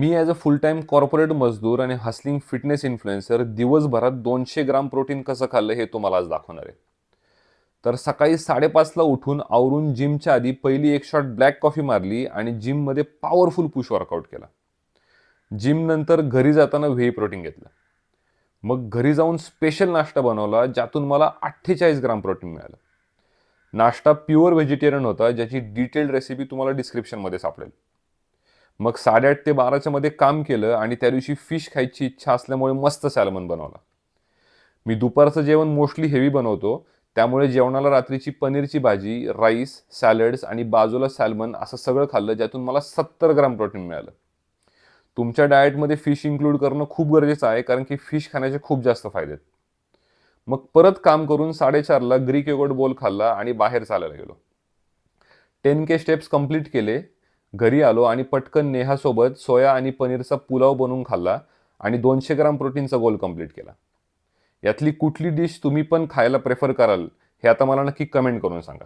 Me as a full time corporate मजदूर आणि hustling fitness influencer दिवसभरात 200 ग्राम प्रोटीन कसं खाल्लं हे तुम्हाला आज दाखवणार आहे. तर सकाळी 5:30ला उठून आवरून जिमच्या आधी पहिली एक शॉट ब्लॅक कॉफी मारली आणि जिममध्ये पॉवरफुल पुश वर्कआउट केला. जिम नंतर घरी जाताना व्हेई प्रोटीन घेतलं. मग घरी जाऊन स्पेशल नाश्ता बनवला ज्यातून मला 48 ग्राम प्रोटीन मिळालं. नाश्ता प्युअर व्हेजिटेरियन होता ज्याची डिटेल्ड रेसिपी तुम्हाला डिस्क्रिप्शनमध्ये सापडेल. मग 8:30 ते 12च्या मध्ये काम केलं आणि त्या दिवशी फिश खायची इच्छा असल्यामुळे मस्त सॅल्मन बनवला. मी दुपारचं जेवण मोस्टली हेवी बनवतो, त्यामुळे जेवणाला रात्रीची पनीरची भाजी, राईस, सॅलड्स आणि बाजूला सॅल्मन असं सगळं खाल्लं ज्यातून मला 70 ग्राम प्रोटीन मिळालं. तुमच्या डाएटमध्ये फिश इन्क्लूड करणं खूप गरजेचं आहे कारण की फिश खाण्याचे खूप जास्त फायदे आहेत. मग परत काम करून 4:30ला ग्रीक योगर्ट बोल खाल्ला आणि बाहेर चालायला गेलो. 10K स्टेप्स कंप्लीट केले. घरी आलो आणि पटकन नेहासोबत सोया आणि पनीरचा पुलाव बनवून खाल्ला आणि 200 ग्राम प्रोटीनचा गोल कंप्लीट केला. यातली कुठली डिश तुम्ही पण खायला प्रेफर कराल हे आता मला नक्की कमेंट करून सांगा.